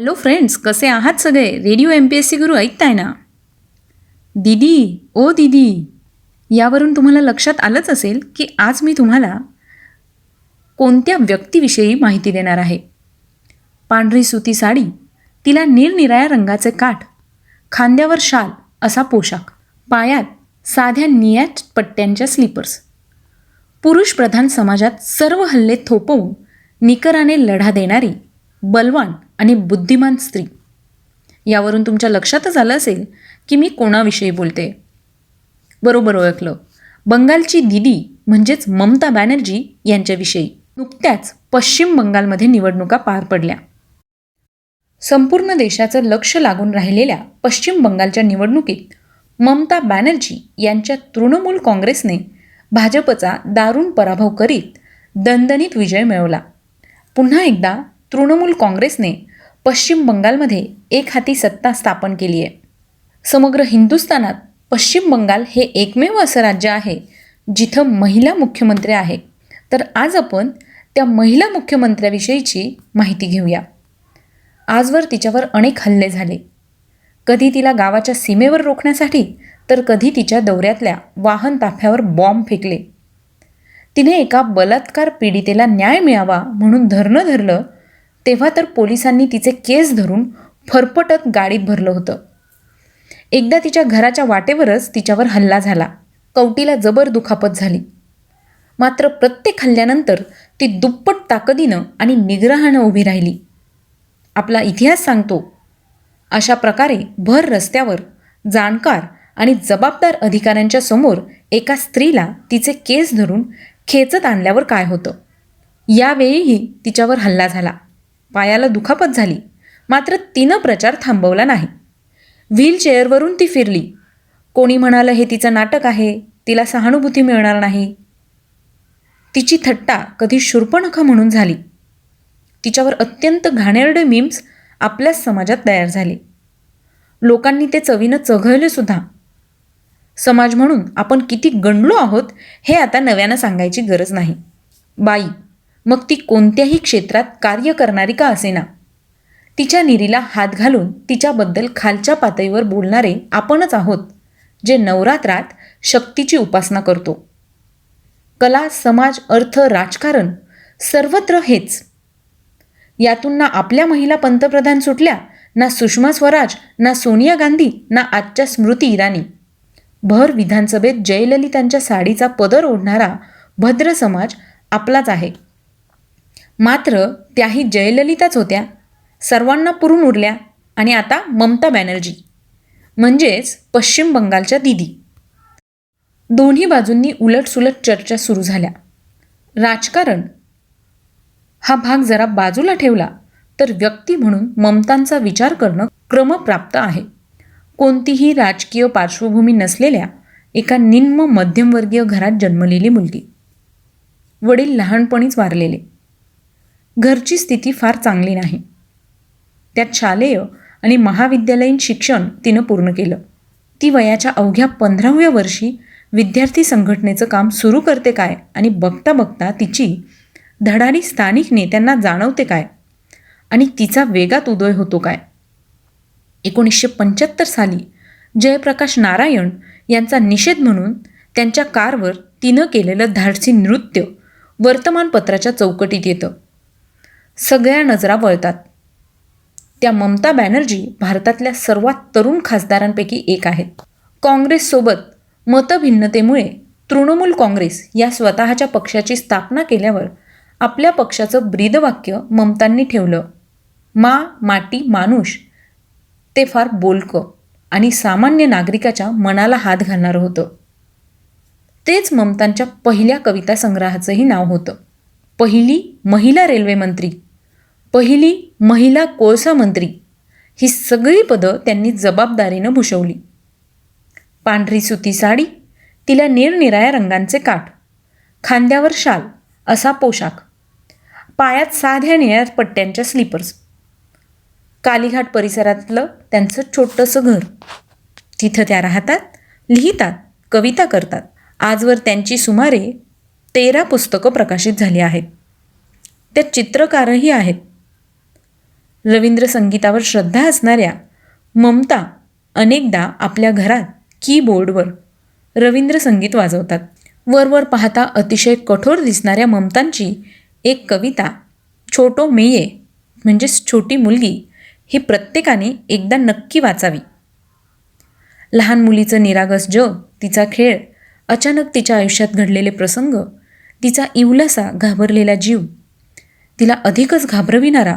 Hello friends, कसे आहात सगळे? रेडिओ MPSC गुरु ऐकताय ना? दीदी, ओ दीदी, यावरून तुम्हाला लक्षात आलंच असेल की आज मी तुम्हाला कोणत्या व्यक्तीविषयी माहिती देणार आहे. पांढरी सुती साडी, तिला निरनिराळ्या रंगाचे काठ, खांद्यावर शाल असा पोशाख, पायात साध्या निळ्या पट्ट्यांच्या स्लीपर्स. पुरुषप्रधान समाजात सर्व हल्ले थोपवून निकराने लढा देणारी बलवान आणि बुद्धिमान स्त्री. यावरून तुमच्या लक्षातच आलं असेल की मी कोणाविषयी बोलते. बरोबर ओळखलं, बंगालची दीदी म्हणजेच ममता बॅनर्जी यांच्याविषयी. नुकत्याच पश्चिम बंगालमध्ये निवडणुका पार पडल्या. संपूर्ण देशाचं लक्ष लागून राहिलेल्या पश्चिम बंगालच्या निवडणुकीत ममता बॅनर्जी यांच्या तृणमूल काँग्रेसने भाजपचा दारुण पराभव करीत दणदणीत विजय मिळवला. पुन्हा एकदा तृणमूल काँग्रेसने पश्चिम बंगालमध्ये एकहाती सत्ता स्थापन केली आहे. समग्र हिंदुस्थानात पश्चिम बंगाल हे एकमेव असं राज्य आहे जिथं महिला मुख्यमंत्री आहे. तर आज आपण त्या महिला मुख्यमंत्र्याविषयीची माहिती घेऊया. आजवर तिच्यावर अनेक हल्ले झाले. कधी तिला गावाच्या सीमेवर रोखण्यासाठी, तर कधी तिच्या दौऱ्यातल्या वाहन ताफ्यावर बॉम्ब फेकले. तिने एका बलात्कार पीडितेला न्याय मिळावा म्हणून धरणं धरलं, तेव्हा तर पोलिसांनी तिचे केस धरून फरफटत गाडीत भरलं होतं. एकदा तिच्या घराच्या वाटेवरच तिच्यावर हल्ला झाला. कवटीला जबर दुखापत झाली. मात्र प्रत्येक हल्ल्यानंतर ती दुप्पट ताकदीनं आणि निग्रहानं उभी राहिली. आपला इतिहास सांगतो, अशा प्रकारे भर रस्त्यावर जाणकार आणि जबाबदार अधिकाऱ्यांच्या समोर एका स्त्रीला तिचे केस धरून खेचत आणल्यावर काय होतं. यावेळीही तिच्यावर हल्ला झाला. पायाला दुखापत झाली. मात्र तिनं प्रचार थांबवला नाही. व्हीलचेअरवरून ती फिरली. कोणी म्हणालं हे तिचं नाटक आहे, तिला सहानुभूती मिळणार नाही. तिची थट्टा कधी शूर्पणखा म्हणून झाली. तिच्यावर अत्यंत घाणेरडे मीम्स आपल्याच समाजात तयार झाले. लोकांनी ते चवीनं चघळले सुद्धा. समाज म्हणून आपण किती गंडलो आहोत हे आता नव्यानं सांगायची गरज नाही. बाई, मग ती कोणत्याही क्षेत्रात कार्य करणारी का असेना, तिच्या निरीला हात घालून तिच्याबद्दल खालच्या पातळीवर बोलणारे आपणच आहोत, जे नवरात्रात शक्तीची उपासना करतो. कला, समाज, अर्थ, राजकारण सर्वत्र हेच. यातून ना आपल्या महिला पंतप्रधान सुटल्या, ना सुषमा स्वराज, ना सोनिया गांधी, ना आजच्या स्मृती इराणी. भर विधानसभेत जयललितांच्या साडीचा पदर ओढणारा भद्र समाज आपलाच आहे. मात्र त्याही जयललिताच होत्या, सर्वांना पुरून उरल्या. आणि आता ममता बॅनर्जी म्हणजेच पश्चिम बंगालच्या दीदी. दोन्ही बाजूंनी उलटसुलट चर्चा सुरू झाल्या. राजकारण हा भाग जरा बाजूला ठेवला तर व्यक्ती म्हणून ममतांचा विचार करणं क्रमप्राप्त आहे. कोणतीही राजकीय पार्श्वभूमी नसलेल्या एका निम्न मध्यमवर्गीय घरात जन्मलेली मुलगी. वडील लहानपणीच वारलेले. घरची स्थिती फार चांगली नाही. त्यात शालेय आणि महाविद्यालयीन शिक्षण तिनं पूर्ण केलं. ती वयाच्या अवघ्या 15व्या वर्षी विद्यार्थी संघटनेचं काम सुरू करते काय, आणि बघता बघता तिची धडाडी स्थानिक नेत्यांना जाणवते काय, आणि तिचा वेगात उदय होतो काय. 1975 साली जयप्रकाश नारायण यांचा निषेध म्हणून त्यांच्या कारवर तिनं केलेलं धाडसी नृत्य वर्तमानपत्राच्या चौकटीत येतं. सगळ्या नजरा वळतात. त्या ममता बॅनर्जी भारतातल्या सर्वात तरुण खासदारांपैकी एक आहेत. काँग्रेससोबत मतभिन्नतेमुळे तृणमूल काँग्रेस या स्वतःच्या पक्षाची स्थापना केल्यावर आपल्या पक्षाचं ब्रीदवाक्य ममतांनी ठेवलं, मा माटी मानुष. ते फार बोलकं आणि सामान्य नागरिकाच्या मनाला हात घालणारं होतं. तेच ममतांच्या पहिल्या कविता संग्रहाचंही नाव होतं. पहिली महिला रेल्वे मंत्री, पहिली महिला कोळसा मंत्री, ही सगळी पदं त्यांनी जबाबदारीनं भूषवली. पांढरी सुती साडी, तिला निरनिराळ्या रंगांचे काठ, खांद्यावर शाल असा पोशाख, पायात साध्या निळ्या पट्ट्यांच्या स्लीपर्स. कालीघाट परिसरातलं त्यांचं छोटंसं घर. तिथं त्या राहतात, लिहितात, कविता करतात. आजवर त्यांची सुमारे 13 पुस्तकं प्रकाशित झाली आहेत. त्या चित्रकारही आहेत. रवींद्र संगीतावर श्रद्धा असणाऱ्या ममता अनेकदा आपल्या घरात कीबोर्डवर रवींद्र संगीत वाजवतात. वरवर पाहता अतिशय कठोर दिसणाऱ्या ममतांची एक कविता छोटो मेये म्हणजेच छोटी मुलगी ही प्रत्येकाने एकदा नक्की वाचावी. लहान मुलीचं निरागस जग, तिचा खेळ, अचानक तिच्या आयुष्यात घडलेले प्रसंग, तिचा इवलासा घाबरलेला जीव, तिला अधिकच घाबरविणारा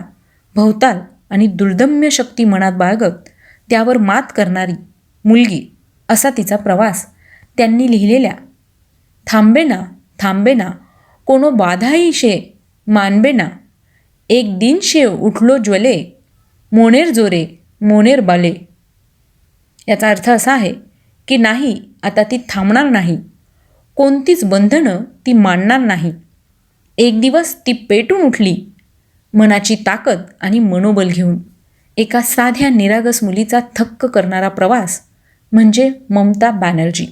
भवताल आणि दुर्दम्य शक्ती मनात बाळगत त्यावर मात करणारी मुलगी असा तिचा प्रवास त्यांनी लिहिलेल्या थांबेना थांबेना कोनो बाधाई शे मानबेना एक दिन शे उठलो ज्वले मोनेर जोरे मोनेर बाले याचा अर्थ असा आहे की नाही, आता ती थांबणार नाही, कोणतीच बंधनं ती मानणार नाही. एक दिवस ती पेटून उठली मनाची ताकद आणि मनोबल घेऊन. एका साध्या निरागस मुलीचा थक्क करणारा प्रवास म्हणजे ममता बॅनर्जी.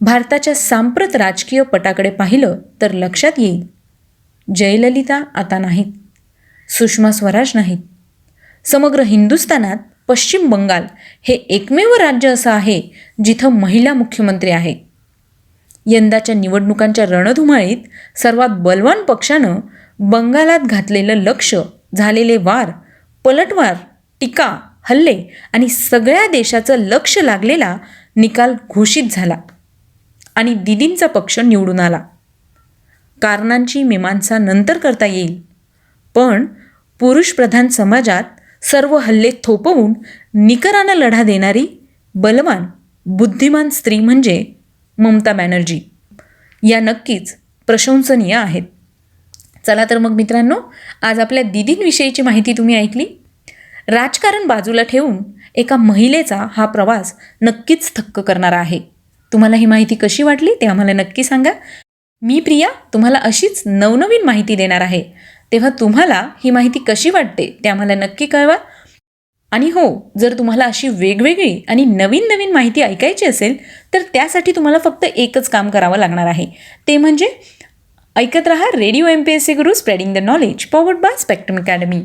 भारताच्या सांप्रत राजकीय पटाकडे पाहिलं तर लक्षात येईल, जयललिता आता नाहीत, सुषमा स्वराज नाहीत. समग्र हिंदुस्थानात पश्चिम बंगाल हे एकमेव राज्य असं आहे जिथं महिला मुख्यमंत्री आहे. यंदाच्या निवडणुकांच्या रणधुमाळीत सर्वात बलवान पक्षानं बंगालात घातलेलं लक्ष, झालेले वार, पलटवार, टीका, हल्ले आणि सगळ्या देशाचं लक्ष लागलेला निकाल घोषित झाला आणि दिदींचा पक्ष निवडून आला. कारणांची मीमांसा नंतर करता येईल, पण पुरुषप्रधान समाजात सर्व हल्ले थोपवून निकरानं लढा देणारी बलवान बुद्धिमान स्त्री म्हणजे ममता बॅनर्जी. या नक्कीच प्रशंसनीय आहेत. चला तर मग मित्रांनो, आज आपल्या दीदींविषयीची माहिती तुम्ही ऐकली. राजकारण बाजूला ठेवून एका महिलेचा हा प्रवास नक्कीच थक्क करणारा आहे. तुम्हाला ही माहिती कशी वाटली ते आम्हाला नक्की सांगा. मी प्रिया तुम्हाला अशीच नवनवीन माहिती देणार आहे, तेव्हा तुम्हाला ही माहिती कशी वाटते ते आम्हाला नक्की कळवा. आणि हो, जर तुम्हाला अशी वेगवेगळी आणि नवीन नवीन माहिती ऐकायची असेल तर त्यासाठी तुम्हाला फक्त एकच काम करावं लागणार आहे, ते म्हणजे ऐकत रहा radio MPSC Guru, spreading the knowledge, powered by spectrum academy.